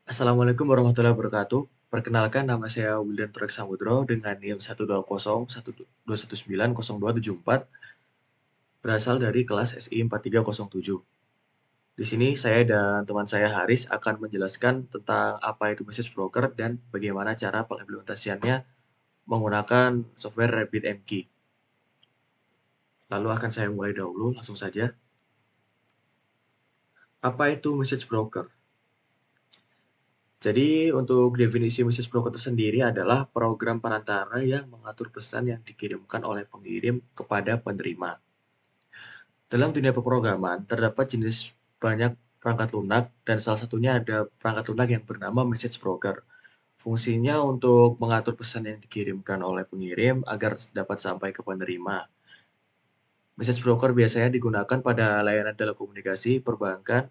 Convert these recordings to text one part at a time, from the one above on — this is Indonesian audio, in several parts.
Assalamualaikum warahmatullahi wabarakatuh. Perkenalkan nama saya Wildan Turek Samudro dengan NIM 12012190274 berasal dari kelas SI 4307. Di sini saya dan teman saya Haris akan menjelaskan tentang apa itu message broker dan bagaimana cara pengimplementasiannya menggunakan software RabbitMQ. Lalu akan saya mulai dahulu, langsung saja. Apa itu message broker? Jadi, untuk definisi message broker tersendiri adalah program perantara yang mengatur pesan yang dikirimkan oleh pengirim kepada penerima. Dalam dunia pemrograman, terdapat jenis banyak perangkat lunak, dan salah satunya ada perangkat lunak yang bernama message broker. Fungsinya untuk mengatur pesan yang dikirimkan oleh pengirim agar dapat sampai ke penerima. Message broker biasanya digunakan pada layanan telekomunikasi, perbankan,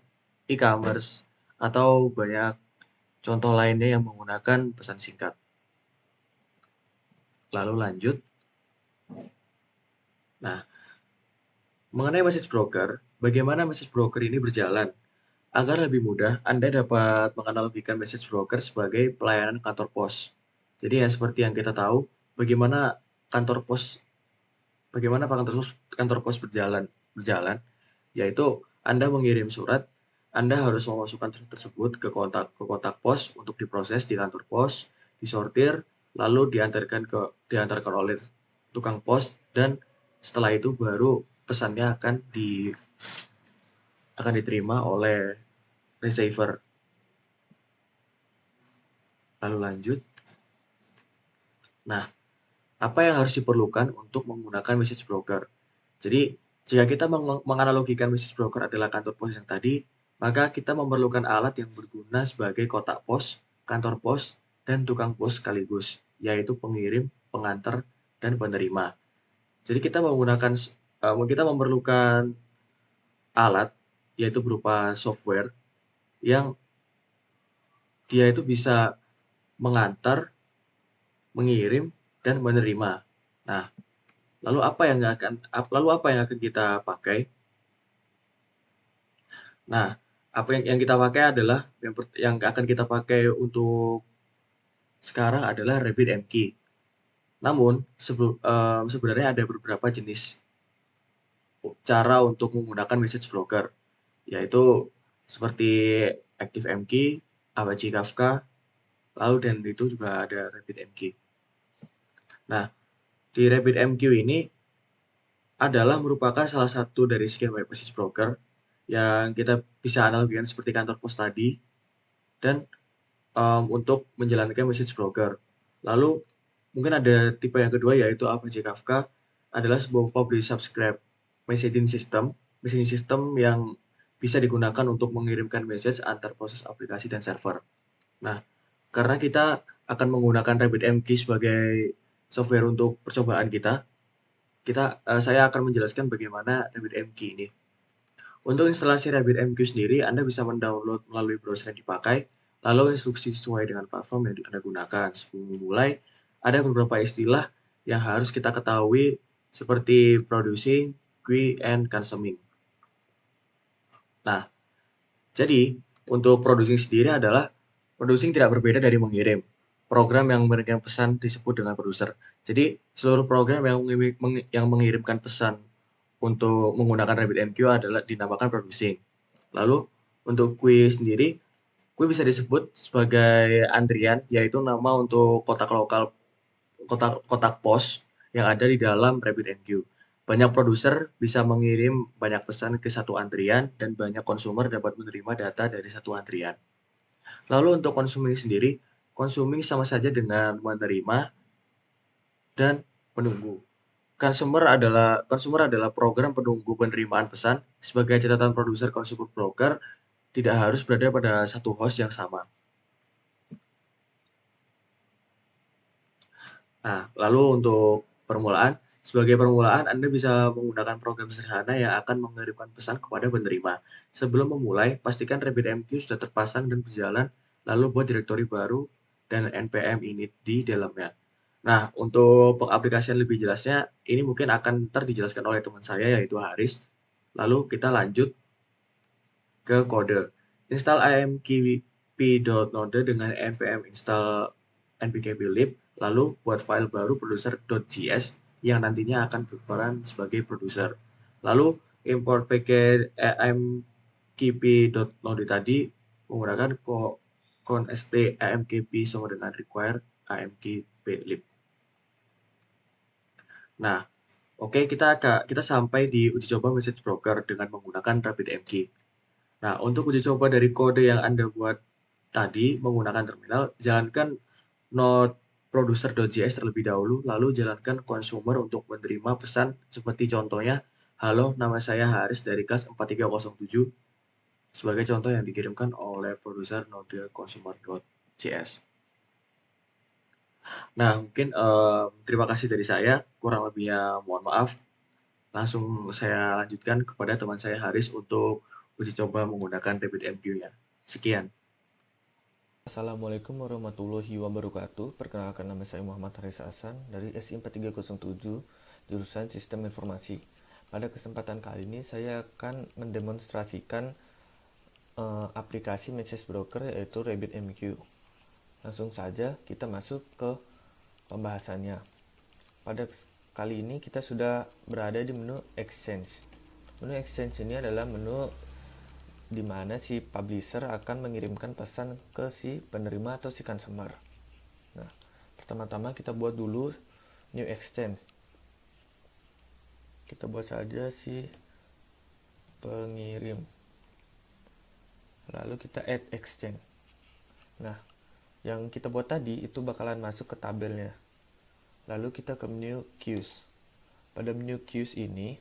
e-commerce, atau banyak contoh lainnya yang menggunakan pesan singkat. Lalu lanjut. Nah, mengenai message broker, bagaimana message broker ini berjalan? Agar lebih mudah, Anda dapat menganalogikan message broker sebagai pelayanan kantor pos. Jadi ya seperti yang kita tahu, bagaimana kantor pos bagaimana kantor pos berjalan, yaitu Anda mengirim surat, Anda harus memasukkan surat tersebut ke kotak pos untuk diproses di kantor pos, disortir, lalu diantarkan oleh tukang pos, dan setelah itu baru pesannya akan diterima oleh receiver. Lalu lanjut. Nah, apa yang harus diperlukan untuk menggunakan message broker? Jadi, jika kita menganalogikan message broker adalah kantor pos yang tadi, maka kita memerlukan alat yang berguna sebagai kotak pos, kantor pos, dan tukang pos sekaligus, yaitu pengirim, pengantar, dan penerima. Jadi kita memerlukan alat, yaitu berupa software yang dia itu bisa mengantar, mengirim, dan menerima. Nah, lalu apa yang akan kita pakai? Nah, apa yang kita pakai adalah yang akan kita pakai untuk sekarang adalah RabbitMQ. Namun, sebenarnya ada beberapa jenis cara untuk menggunakan message broker, yaitu seperti ActiveMQ, Apache Kafka, lalu dan itu juga ada RabbitMQ. Nah, di RabbitMQ ini adalah merupakan salah satu dari sekian banyak message broker yang kita bisa analogikan seperti kantor pos tadi, dan untuk menjalankan message broker. Lalu mungkin ada tipe yang kedua, yaitu Apache Kafka adalah sebuah publish subscribe messaging system yang bisa digunakan untuk mengirimkan message antar proses aplikasi dan server. Nah, karena kita akan menggunakan RabbitMQ sebagai software untuk percobaan saya akan menjelaskan bagaimana RabbitMQ ini. Untuk instalasi RabbitMQ sendiri, Anda bisa mendownload melalui browser yang dipakai, lalu instruksi sesuai dengan platform yang Anda gunakan. Sebelum memulai, ada beberapa istilah yang harus kita ketahui seperti producing, queue, and consuming. Nah, jadi untuk producing sendiri adalah producing tidak berbeda dari mengirim. Program yang mengirimkan pesan disebut dengan producer. Jadi seluruh program yang mengirimkan pesan untuk menggunakan RabbitMQ adalah dinamakan producing. Lalu untuk queue sendiri, queue bisa disebut sebagai antrian, yaitu nama untuk kotak pos yang ada di dalam RabbitMQ. Banyak produser bisa mengirim banyak pesan ke satu antrian, dan banyak konsumer dapat menerima data dari satu antrian. Lalu untuk consuming sendiri, consuming sama saja dengan menerima dan menunggu. Consumer adalah program penunggu penerimaan pesan. Sebagai catatan produser, consumer broker tidak harus berada pada satu host yang sama. Nah, lalu untuk sebagai permulaan Anda bisa menggunakan program sederhana yang akan mengirimkan pesan kepada penerima. Sebelum memulai, pastikan RabbitMQ sudah terpasang dan berjalan, lalu buat direktori baru dan npm init di dalamnya. Nah, untuk pengaplikasian lebih jelasnya, ini mungkin akan ntar dijelaskan oleh teman saya, yaitu Haris. Lalu kita lanjut ke kode. Install imqpy p.node dengan npm install npkblib, lalu buat file baru producer.js yang nantinya akan berperan sebagai produser. Lalu import package amkp.node tadi menggunakan const amkp sama dengan require amkplib. Nah, oke, kita sampai di uji coba message broker dengan menggunakan RabbitMQ. Nah, untuk uji coba dari kode yang Anda buat tadi menggunakan terminal, jalankan node producer.js terlebih dahulu, lalu jalankan consumer untuk menerima pesan seperti contohnya, halo, nama saya Haris dari kelas 4307, sebagai contoh yang dikirimkan oleh produser node consumer.js. Nah, mungkin terima kasih dari saya, kurang lebihnya mohon maaf. Langsung saya lanjutkan kepada teman saya Haris untuk uji coba menggunakan RabbitMQ-nya. Sekian. Assalamualaikum warahmatullahi wabarakatuh. Perkenalkan, nama saya Muhammad Haris Hasan dari SI 4307 jurusan Sistem Informasi. Pada kesempatan kali ini saya akan mendemonstrasikan aplikasi message broker yaitu RabbitMQ. Langsung saja kita masuk ke pembahasannya. Pada kali ini kita sudah berada di menu Exchange. Menu Exchange ini adalah menu di mana si publisher akan mengirimkan pesan ke si penerima atau si consumer. Nah, pertama-tama kita buat dulu new exchange. Kita buat saja si pengirim. Lalu kita add exchange. Nah, yang kita buat tadi itu bakalan masuk ke tabelnya. Lalu kita ke menu queues. Pada menu queues ini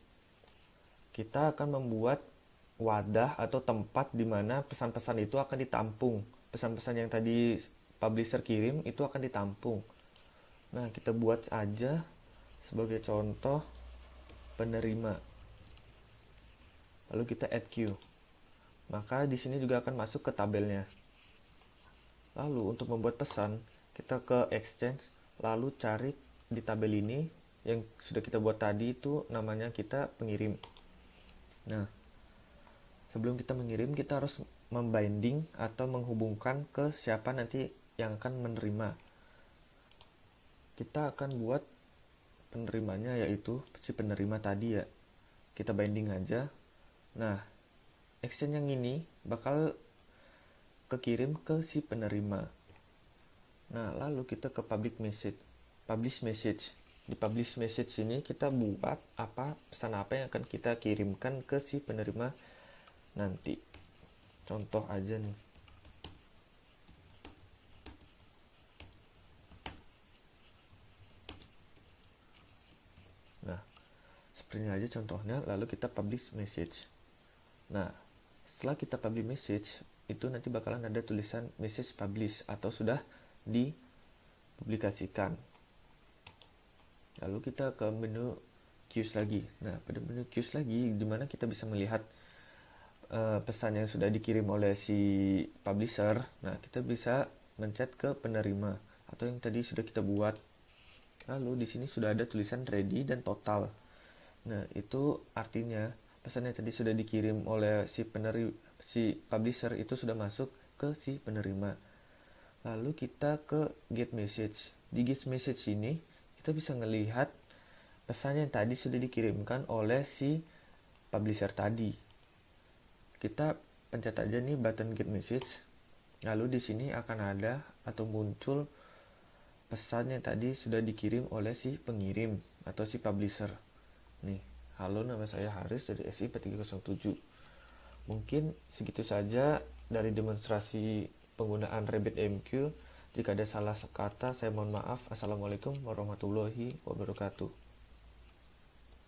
kita akan membuat wadah atau tempat di mana pesan-pesan itu akan ditampung. Pesan-pesan yang tadi publisher kirim itu akan ditampung. Nah, kita buat aja sebagai contoh penerima. Lalu kita add queue. Maka di sini juga akan masuk ke tabelnya. Lalu untuk membuat pesan, kita ke exchange, lalu cari di tabel ini yang sudah kita buat tadi itu namanya kita pengirim. Nah, sebelum kita mengirim, kita harus membinding atau menghubungkan ke siapa nanti yang akan menerima. Kita akan buat penerimanya yaitu si penerima tadi ya. Kita binding aja. Nah, exchange yang ini bakal kekirim ke si penerima. Nah, lalu kita ke publish message. Di publish message ini kita buat pesan apa yang akan kita kirimkan ke si penerima nanti. Contoh aja nih. Nah, seperti aja contohnya, lalu kita publish message. Nah, setelah kita publish message, itu nanti bakalan ada tulisan message publish atau sudah dipublikasikan. Lalu kita ke menu queues lagi. Nah, pada menu queues lagi, di mana kita bisa melihat pesan yang sudah dikirim oleh si publisher. Nah, kita bisa mencet ke penerima atau yang tadi sudah kita buat. Lalu di sini sudah ada tulisan ready dan total. Nah, itu artinya pesan yang tadi sudah dikirim oleh si publisher itu sudah masuk ke si penerima. Lalu kita ke get message. Di get message ini kita bisa melihat pesan yang tadi sudah dikirimkan oleh si publisher tadi. Kita pencet aja nih button get message. Lalu di sini akan ada atau muncul pesan yang tadi sudah dikirim oleh si pengirim atau si publisher. Nih, halo, nama saya Haris dari SI 4307. Mungkin segitu saja dari demonstrasi penggunaan RabbitMQ. Jika ada salah kata, saya mohon maaf. Assalamualaikum warahmatullahi wabarakatuh.